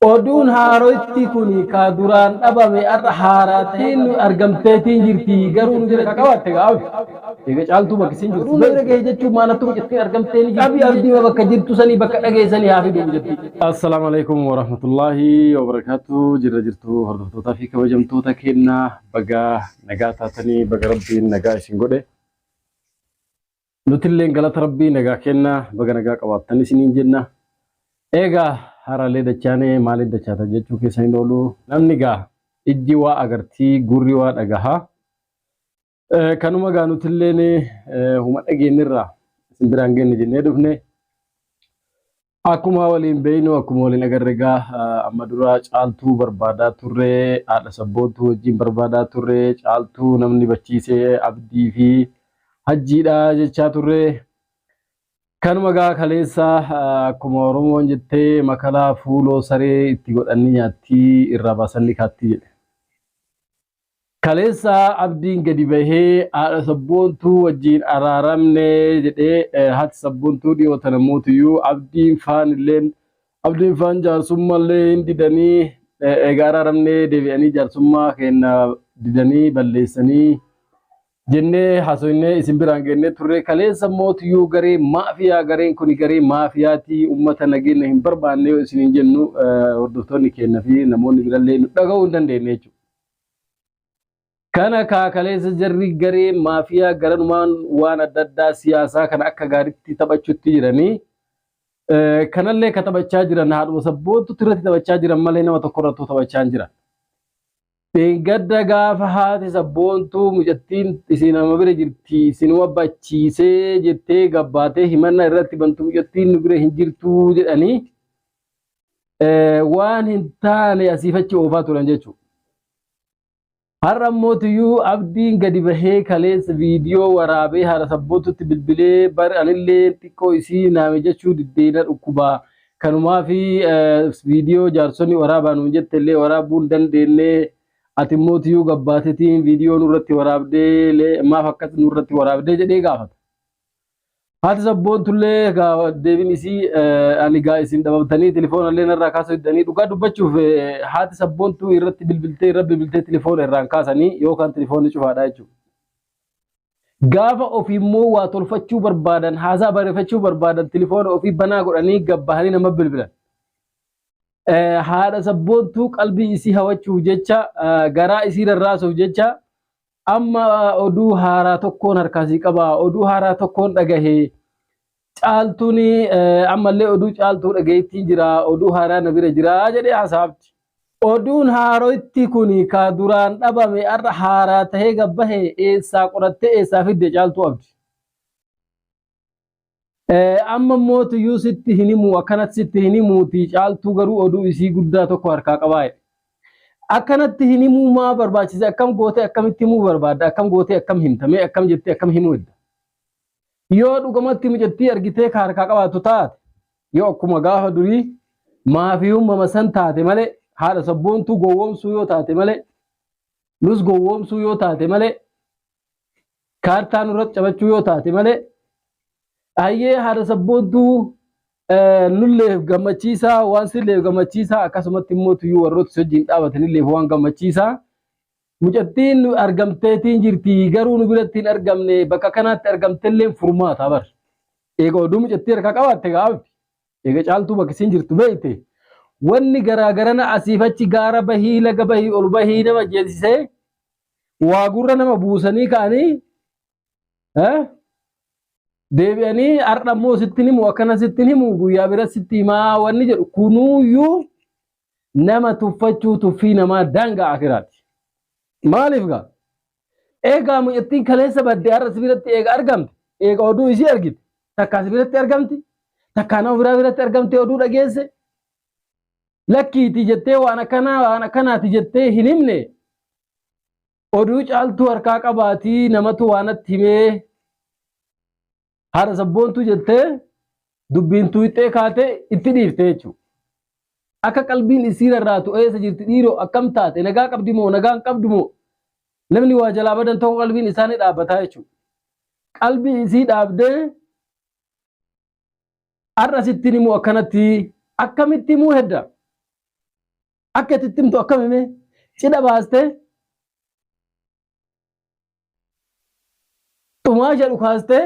Oduun haaroitti kuni ka duraan dhabame arra haaraatiin argamteetiin jirti garuu nu bira qabatte gaafi. Egaa caaltuu bakka isin jirtu. Oduun bira gahee jechuun maalatu jettee argamtee ni jirti. Abdii bakka jirtu sanii bakka dhageessanii haa fidu jetti. Assalaamu alaykum wa rahmatullahi wa barakatuh. Jirra jirtu hordoftootaa fi kabajamtoota kennaa baga nagaa taatanii baga rabbiin nagaa isin godhe. Nutilleen galata rabbii nagaa kennaa baga nagaa qabaattan isiniin jenna. Egaa haraalee dachaanee maaliif dachaata jechuu keessanii oolu namni gaa ijji waa agartii gurri waa dhagahaa kanuma gaa nutilleen huma dhageenyirraa isin biraan geenye jennee dhufne akkuma waliin beeynu akkuma waliin agarre gaa amma dura caaltuu barbaadaa turre haadha sabboontuu wajjin barbaadaa turre caaltuu namni bachiisee abdii fi hajjiidha jechaa turre. Kanuma gaa kaleessa akkuma Oromoon jettee makalaa fuuloo saree itti godhanni nyaatti irraa baasanni kaatti jedhe. Kaleessa abdiin gadi bahee haadha sabboontuu wajjin araaramne jedhee haati sabboontuu dhiyoota namootiyyuu abdiin faan jaarsummallee hin didanii egaa araaramne deebi'anii jaarsummaa kenna didanii balleessanii jennee hasoinne isin biraan geenne turre kaleessa mootiyyuu garee maafiyaa gareen kun garee maafiyaati ummata nageenya hin barbaanne isin jennu hordoftoonni keenya fi namoonni birallee nu dhaga'uu hin dandeenye jechuudha. Kana kaleessa jarri garee maafiyaa garanumaan waan adda addaa siyaasaa kana akka gaariitti taphachuutti jiranii kanallee ka taphachaa jiran haadhuma sabboontu irratti taphachaa jiran malee nama tokko irratti taphachaa hin jiran. Gadda gaafa haati sabboontuu mucattiin isin nama bira jirti isin wabbachiisee jettee gabbaatee himanna irratti bantu mucattiin nu bira hin jirtu jedhanii waan hin taane asiifachi oofaa turan jechuudha. Har'a mootiyyuu abdiin gadi bahee kaleessa viidiyoo waraabee haadha sabboontutti bilbilee bar anillee xiqqoo isii naame jechuu diddeena dhukkubaa kanumaa fi viidiyoo jaarsonni waraabaa nuun jettellee waraabuu hin dandeenye. Ati mootiyyuu gabbaatetiin viidiyoo nurratti waraabdee maaf akkas nurratti waraabdee jedhee gaafata. Haati sabboontullee deebiin isii ani gaa isin dhabamtanii telefoonallee narraa kaasuu diddanii dhugaa dubbachuuf haati sabboontuu irratti bilbiltee telefoona irraan kaasanii yookaan telefoonni cufaadha jechuudha. Gaafa ofii immoo waa tolfachuu barbaadan haasaa bareeffachuu barbaadan telefoona ofii banaa godhanii gabbahanii nama bilbilan. Haadha sabboontuu qalbii isii hawachuuf jecha garaa isii rarraasuuf jecha amma oduu haaraa tokkoon harkaasii qaba oduu haaraa tokkoon dhagahee caaltuun ammallee oduu caaltuu dhagayeetti jira oduu haaraa na bira jira jedhee hasaabti. Oduun haaroitti kuni ka duraan dhabame arra haaraa tahee gabbahee eessaa qorattee eessaa fidde caaltuu abdi. Amma mootiyyuu sitti hinimu akkanatti sitti hinimuuti caaltuu garuu oduu isii guddaa tokko harkaa qabaa. Akkanatti hinimuu maa barbaachise akkam gootee akkamitti himuu barbaadda akkam gootee akkam himtamee akkam jettee akkam himuu edda. Yoo dhugumatti mucattii argitee ka harkaa qabaatu taate yoo akkuma gaafa durii maafiyummaa san taate malee haadha sabboontuu gowwoomsuu yoo taate malee nus gowwoomsuu yoo taate malee kaartaa nurratti cabachuu yoo taate malee ayyee haadha sabboontuu nulleef gammachiisaa waan silleef gammachiisaa akkasumatti mootiyyuu warroota wajjin dhaabatanilleef waan gammachiisaa mucattiin argamteetiin jirti garuu nu biratti hin argamne bakka kanaatti argamtelleen furmaata bar. Eega oduu mucattii harkaa qabaatte gaafti eega caaltuu bakka isin jirtu beekte wanni garaagarana asiifachi gaara bahii laga bahii ol bahii nama jeesisee waa gurra nama buusanii ka'anii deebi'anii har'a immoo sitti himu akkana sitti himu guyyaa bira sitti himaa wanni jedhu kunuuyyuu nama tuffachuu tuffii namaa daangaa akiraati. Maaliif gaa? Eegaa mucattiin kaleessa baddee har'a sibiratti eega argamte eega oduu isii argite takkaa sibiratti argamti takkaa nama biraa biratti argamte oduu dhageesse lakkiiti jettee waan akkanaati jettee hin himne oduu caaltuu harkaa qabaatii namatu waanatti himee haadha sabboontuu jettee dubbiin tuuxxee kaatee itti dhiifte jechuudha. Akka qalbiin isii rarraatu eessa jirti dhiiroo akkam taate nagaa qabdi moo nagaa hin qabdu moo namni waa jalaa badan ta'uu qalbiin isaanii dhaabbataa jechuudha. Qalbii isii dhaabdee har'a sitti himu akkanatti akkamitti himuu hedda akka tittimtu akkamime cidha baaste xumaa jedhu kaaste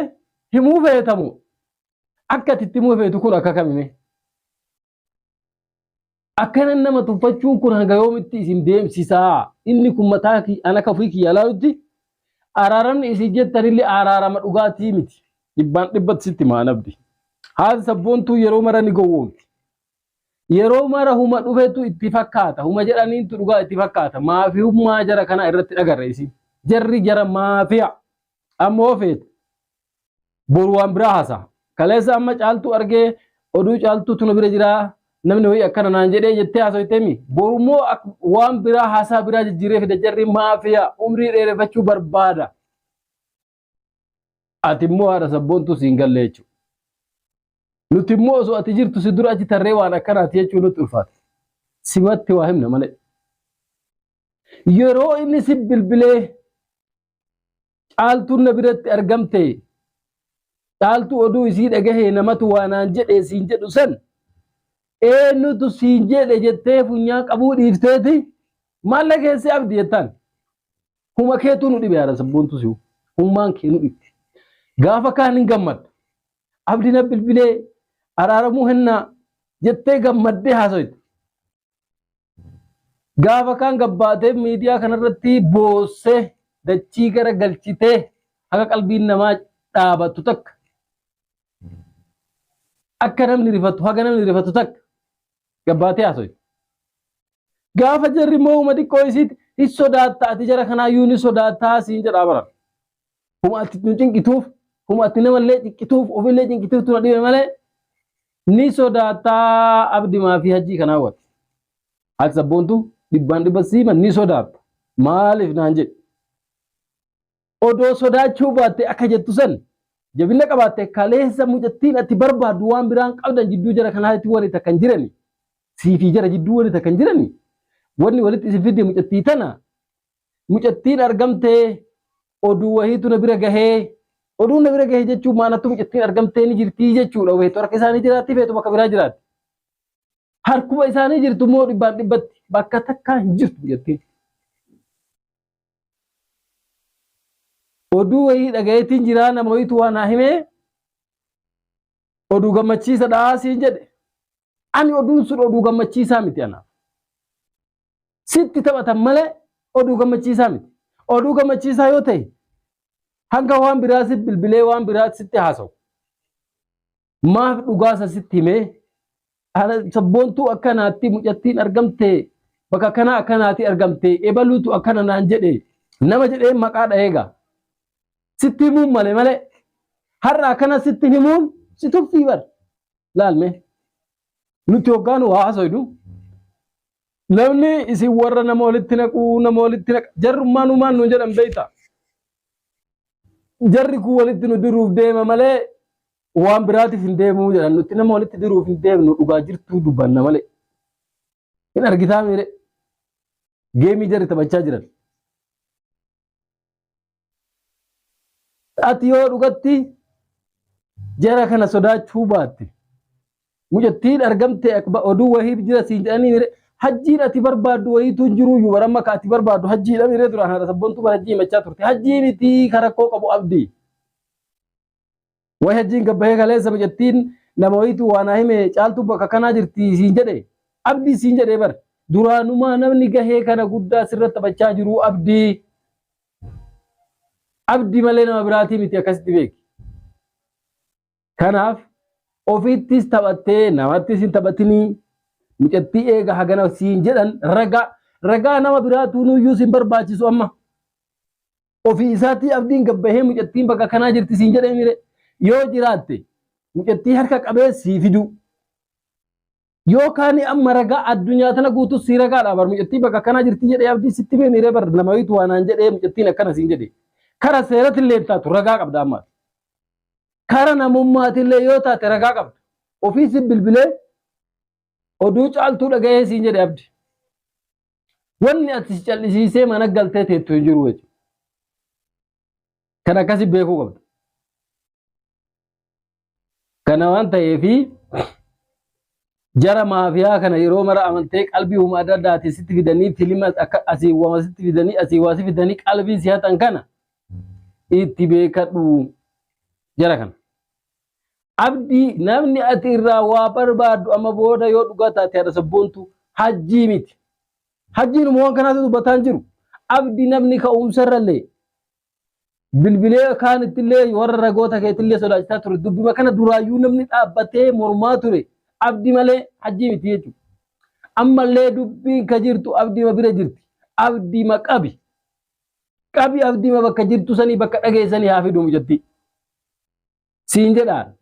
himuu feetamu akka tittimuu feetu kun akka kamime akkana nama tuffachuun kun hanga yoomitti isin deemsisaa inni kun mataa ana kafii kiyya laalutti araaramni isin jettanillee araarama dhugaatii miti dhibbaan dhibbatti sitti maanabdi haati sabboontuu yeroo mara ni gowwoomti yeroo mara huma dhufetu itti fakkaata huma jedhaniintu dhugaa itti fakkaata maafi hummaa jara kana irratti dhagarre isin jarri jara maafiya ammoo feet boru waan biraa hasa kaleessa amma caaltu argee oduu caaltu tuna bira jira namni hoyi akkana naan jedhee jettee haasofteemi borumoo waan biraa haasaa biraa jijjiiree fida jarri maafiya umrii dheereffachuu barbaada ati immoo haadha sabboontu siin galle jechuudha nuti immoo osoo ati jirtu si dura achi tarree waan akkanaati jechuun nutti ulfaata simatti waa himna malee yeroo inni si bilbilee caaltuun na biratti argamte caaltuu oduu isii dhagahee namatu waanaan jedhee siin jedhu san eenyutu siin jedhe jettee funyaa qabuu dhiifteeti maalla keessi abdi jettaan huma keetu nu dhibe haadha sabboontu si'u hummaan kee nu dhibti gaafa kaan hin gammaddu abdi na bilbilee araaramuu hennaa jettee gammaddee haasoyte gaafa kaan gabbaatee miidiyaa kanarratti boossee dachii gara galchitee haga qalbiin namaa dhaabattu takka akka namni rifatu haga namni rifatu takka gabbaatee haasoyte gaafa jarri moo uma xiqqoo isiitti hin sodaattaa ati jara kanaayyuu ni sodaattaa siin jedhaa baran huma ati nu cinqituuf huma ati namallee cinqituuf ofillee cinqituuf tuna dhibe malee ni sodaattaa abdi maafi hajjii kanaa wati ati sabboontu dhibbaan dhibba siima ni sodaatta maaliif naan jedhe odoo sodaachuu baatte akka jettu san jabina qabaatte kaleessa mucattiin ati barbaaddu waan biraan qabdan jidduu jara kanaatti wani takkan jirani siifi jara jidduu wani takkan jirani wanni walitti isin fidde mucattii tana mucattiin argamtee oduu wahiitu na bira gahee oduu na bira gahee jechuun maanattu mucattiin argamtee ni jirtii jechuudha wahiitu harka isaanii jiraatti feetu bakka biraa jiraatti harkuma isaanii jirtu moo dhibbaan dhibbatti bakka takkaa hin jirtu mucattiin oduu wahii dhagayeetiin jiraa nama wahiitu waan haa himee oduu gammachiisa dhaasiin jedhe ani oduun sun oduu gammachiisaa miti anaaf sitti taphatan malee oduu gammachiisaa miti oduu gammachiisaa yoo ta'e hanga waan biraa si bilbilee waan biraa sitti haasa'u maaf dhugaasa sitti himee sabboontuu akkanaatti mucattiin argamtee bakka kanaa akkanaatti argamtee ebaluutu akkana naan jedhe nama jedhee maqaa dhaeegaa sitti himuun malee har'a akkana sitti himuun si tuffii bar laalme nuti hoggaan waa haasa'u namni isin warra nama walitti naquu nama walitti naqa jarrummaan uumaan nu jedhan beeyta jarri kun walitti nu diruuf deema malee waan biraatiif hin deemuu jedhan nuti nama walitti diruuf hin deemnu dhugaa jirtuu dubbanna malee hin argitaa miire geemii jarri taphachaa jiran ati yoo dhugatti jara kana sodaachuu baatte mucattiin argamte oduu wahii jira siin jedhanii miire hajjiin ati barbaaddu wayiitu jiru yu baramma ka ati barbaaddu hajjiidha miire duraan haadha sabboontu bara hajjii machaa turte hajjii miti karakkoo qabu abdii way hajjiin gabbahee kaleessa mucattiin nama wayiitu waan haa hime caaltu bakka kanaa jirti siin jedhe abdii siin jedhe bar duraanumaa namni gahee kana guddaa sirratti taphachaa jiru abdii abdii malee nama biraatii miti akkasitti beeki kanaaf ofittis taphattee namattis hin taphatinii mucattii eega hagana siin jedhan ragaa nama biraatu nuyyuu siin barbaachisu amma ofii isaatii abdiin gabbahee mucattiin bakka kanaa jirti siin jedhee mire yoo jiraatte mucattii harka qabee sii fidu yookaan amma ragaa addunyaa tana guutuu sii ragaadha bar mucattii bakka kanaa jirti jedhee abdii sitti mee mire bar nama wayiitu waanaan jedhee mucattiin akkana siin jedhe kara seeratillee taatu ragaa qabda amma kara namummaatillee yoo taate ragaa qabda ofii si bilbilee oduu caaltuu dhagahee siin jedhe abdi wanni ati callisiisee mana galtee teettu hin jiru jechuudha kan akkasi beekuu qabda kana waan ta'eefi jara maafiyaa kana yeroo mara amantee qalbii huma adda addaati sitti fidanii filima akka asii wama sitti fidanii asii waasi fidanii qalbii si hatan kana itti beekadhu jara kana. Abdii namni ati irraa waa barbaadu amma booda yoo dhugaa taate haadha sabboontu hajjii miti. Hajjiin waan kanaatu dubbataan jiru. Abdii namni ka'umsarrallee bilbilee kaanittillee warra ragoota keetillee sodaachisaa ture dubbima kana duraayyuu namni dhaabbatee mormaa ture. Abdii malee hajjii miti jechuudha. Ammallee dubbiin ka jirtu abdiima bira jirti. Abdiima qabi. Qabi abdiima bakka jirtu sanii bakka dhageessanii haa fidumu jetti. Siin jedhaan